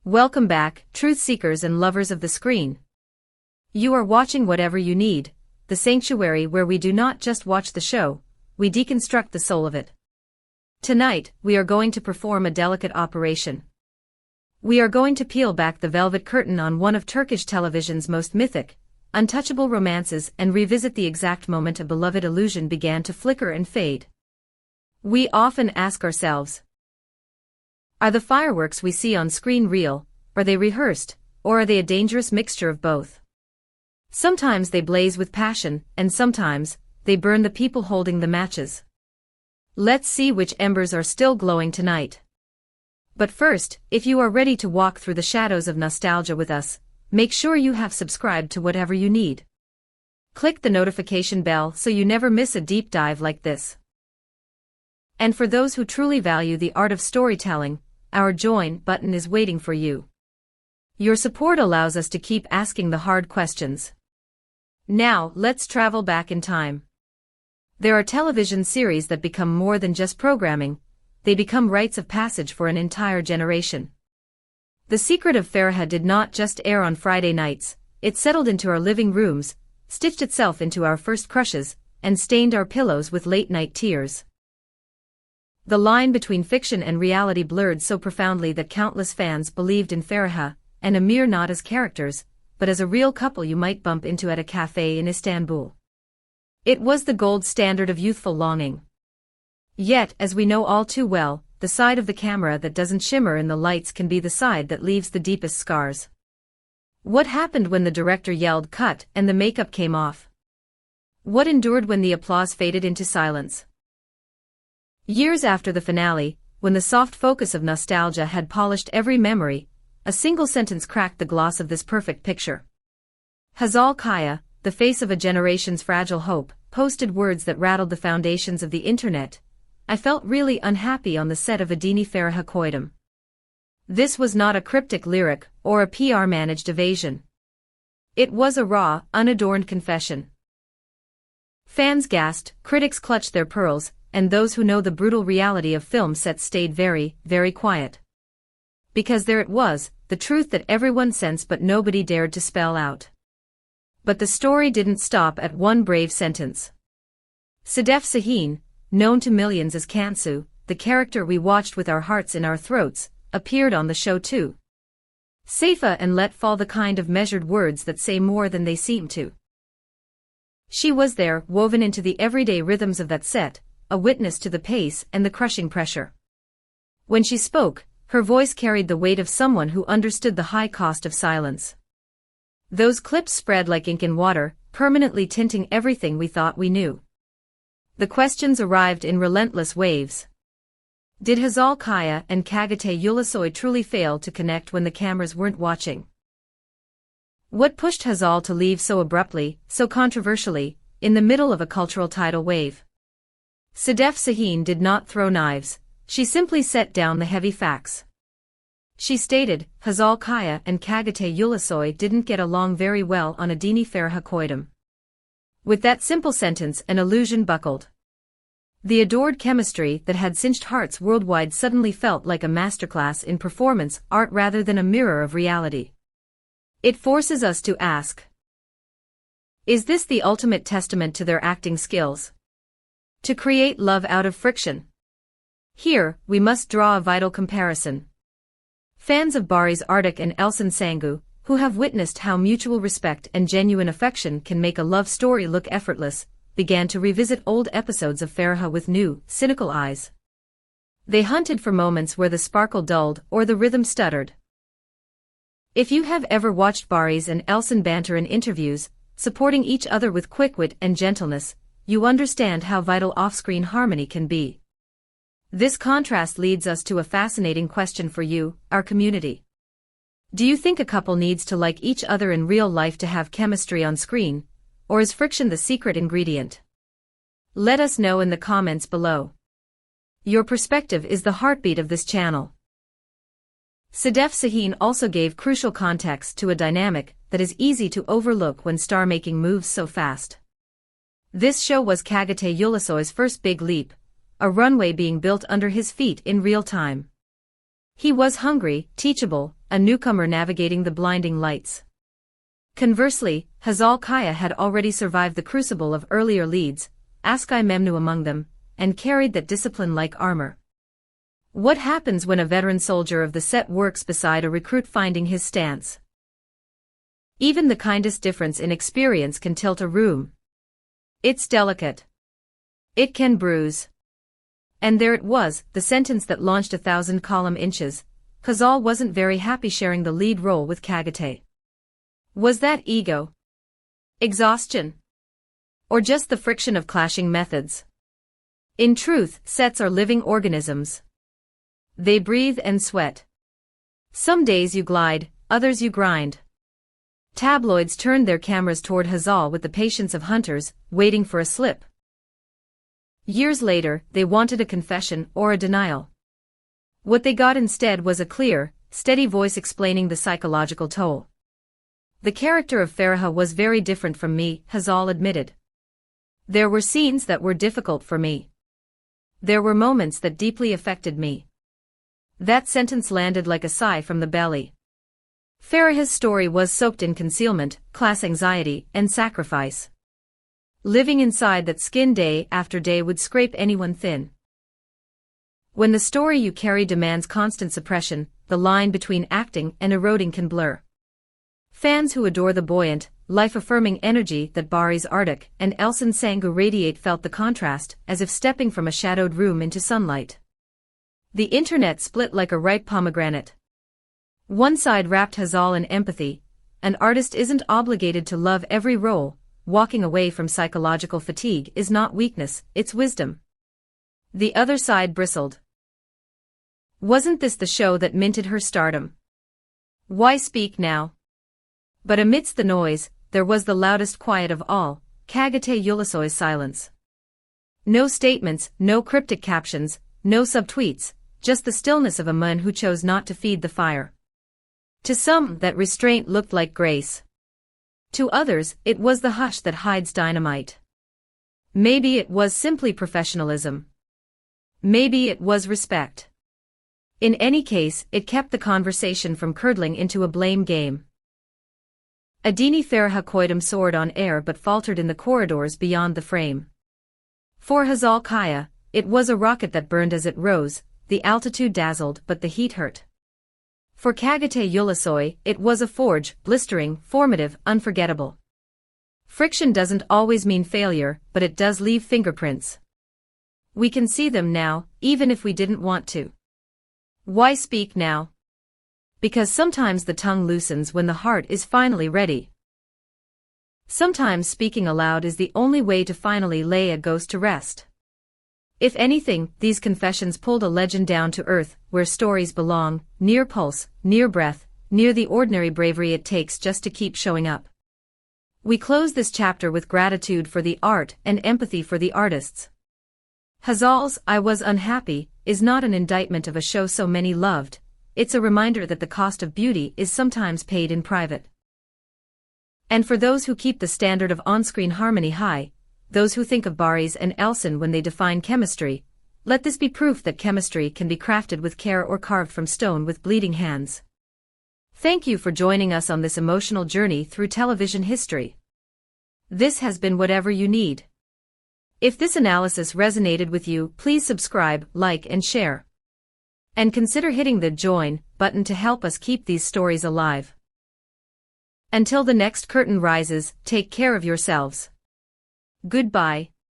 Welcome back, truth seekers and lovers of the screen. You are watching Whatever You Need, the sanctuary where we do not just watch the show, we deconstruct the soul of it. Tonight, we are going to perform a delicate operation. We are going to peel back the velvet curtain on one of Turkish television's most mythic, untouchable romances and revisit the exact moment a beloved illusion began to flicker and fade. We often ask ourselves, are the fireworks we see on screen real, are they rehearsed, or are they a dangerous mixture of both? Sometimes they blaze with passion, and sometimes, they burn the people holding the matches. Let's see which embers are still glowing tonight. But first, if you are ready to walk through the shadows of nostalgia with us, make sure you have subscribed to Whatever You Need. Click the notification bell so you never miss a deep dive like this. And for those who truly value the art of storytelling, our join button is waiting for you. Your support allows us to keep asking the hard questions. Now, let's travel back in time. There are television series that become more than just programming, they become rites of passage for an entire generation. The Secret of Faraha did not just air on Friday nights, it settled into our living rooms, stitched itself into our first crushes, and stained our pillows with late-night tears. The line between fiction and reality blurred so profoundly that countless fans believed in Faraha and Amir not as characters, but as a real couple you might bump into at a cafe in Istanbul. It was the gold standard of youthful longing. Yet, as we know all too well, the side of the camera that doesn't shimmer in the lights can be the side that leaves the deepest scars. What happened when the director yelled cut and the makeup came off? What endured when the applause faded into silence? Years after the finale, when the soft focus of nostalgia had polished every memory, a single sentence cracked the gloss of this perfect picture. Hazal Kaya, the face of a generation's fragile hope, posted words that rattled the foundations of the internet. I felt really unhappy on the set of Adini Faraha Koydum. This was not a cryptic lyric or a PR-managed evasion. It was a raw, unadorned confession. Fans gasped, critics clutched their pearls, and those who know the brutal reality of film sets stayed very, very quiet. Because there it was, the truth that everyone sensed but nobody dared to spell out. But the story didn't stop at one brave sentence. Sedef Sahin, known to millions as Kansu, the character we watched with our hearts in our throats, appeared on the show too. Saifa and let fall the kind of measured words that say more than they seem to. She was there, woven into the everyday rhythms of that set, a witness to the pace and the crushing pressure. When she spoke, her voice carried the weight of someone who understood the high cost of silence. Those clips spread like ink in water, permanently tinting everything we thought we knew. The questions arrived in relentless waves. Did Hazal Kaya and Çağatay Ulusoy truly fail to connect when the cameras weren't watching? What pushed Hazal to leave so abruptly, so controversially, in the middle of a cultural tidal wave? Sedef Sahin did not throw knives, she simply set down the heavy facts. She stated, Hazal Kaya and Çağatay Ulusoy didn't get along very well on Adini Faraha Koydum. With that simple sentence an illusion buckled. The adored chemistry that had cinched hearts worldwide suddenly felt like a masterclass in performance art rather than a mirror of reality. It forces us to ask, is this the ultimate testament to their acting skills? To create love out of friction? Here, we must draw a vital comparison. Fans of Barış Arduç and Elçin Sangu, who have witnessed how mutual respect and genuine affection can make a love story look effortless, began to revisit old episodes of Faraha with new, cynical eyes. They hunted for moments where the sparkle dulled or the rhythm stuttered. If you have ever watched Barış and Elçin banter in interviews, supporting each other with quick wit and gentleness, you understand how vital off-screen harmony can be. This contrast leads us to a fascinating question for you, our community. Do you think a couple needs to like each other in real life to have chemistry on screen, or is friction the secret ingredient? Let us know in the comments below. Your perspective is the heartbeat of this channel. Sedef Sahin also gave crucial context to a dynamic that is easy to overlook when star-making moves so fast. This show was Çağatay Ulusoy's first big leap, a runway being built under his feet in real time. He was hungry, teachable, a newcomer navigating the blinding lights. Conversely, Hazal Kaya had already survived the crucible of earlier leads, Askai Memnu among them, and carried that discipline like armor. What happens when a veteran soldier of the set works beside a recruit finding his stance? Even the kindest difference in experience can tilt a room. It's delicate. It can bruise. And there it was, the sentence that launched 1,000 column inches. Hazal wasn't very happy sharing the lead role with Çağatay. Was that ego? Exhaustion? Or just the friction of clashing methods? In truth, sets are living organisms. They breathe and sweat. Some days you glide, others you grind. Tabloids turned their cameras toward Hazal with the patience of hunters, waiting for a slip. Years later, they wanted a confession or a denial. What they got instead was a clear, steady voice explaining the psychological toll. The character of Faraha was very different from me, Hazal admitted. There were scenes that were difficult for me. There were moments that deeply affected me. That sentence landed like a sigh from the belly. Faraha's story was soaked in concealment, class anxiety, and sacrifice. Living inside that skin day after day would scrape anyone thin. When the story you carry demands constant suppression, the line between acting and eroding can blur. Fans who adore the buoyant, life-affirming energy that Bari's Arctic and Elsin Sangu radiate felt the contrast, as if stepping from a shadowed room into sunlight. The internet split like a ripe pomegranate. One side wrapped Hazal in empathy. An artist isn't obligated to love every role. Walking away from psychological fatigue is not weakness, it's wisdom. The other side bristled. Wasn't this the show that minted her stardom? Why speak now? But amidst the noise, there was the loudest quiet of all, Çağatay Ulusoy's silence. No statements, no cryptic captions, no subtweets, just the stillness of a man who chose not to feed the fire. To some, that restraint looked like grace. To others, it was the hush that hides dynamite. Maybe it was simply professionalism. Maybe it was respect. In any case, it kept the conversation from curdling into a blame game. Adini Faraha Koydum soared on air but faltered in the corridors beyond the frame. For Hazal Kaya, it was a rocket that burned as it rose, the altitude dazzled but the heat hurt. For Çağatay Ulusoy, it was a forge, blistering, formative, unforgettable. Friction doesn't always mean failure, but it does leave fingerprints. We can see them now, even if we didn't want to. Why speak now? Because sometimes the tongue loosens when the heart is finally ready. Sometimes speaking aloud is the only way to finally lay a ghost to rest. If anything, these confessions pulled a legend down to earth, where stories belong, near pulse, near breath, near the ordinary bravery it takes just to keep showing up. We close this chapter with gratitude for the art and empathy for the artists. Hazal's "I was unhappy" is not an indictment of a show so many loved. It's a reminder that the cost of beauty is sometimes paid in private. And for those who keep the standard of on-screen harmony high, those who think of Baris and Elsin when they define chemistry, let this be proof that chemistry can be crafted with care or carved from stone with bleeding hands. Thank you for joining us on this emotional journey through television history. This has been Whatever You Need. If this analysis resonated with you, please subscribe, like and share. And consider hitting the join button to help us keep these stories alive. Until the next curtain rises, take care of yourselves. Goodbye.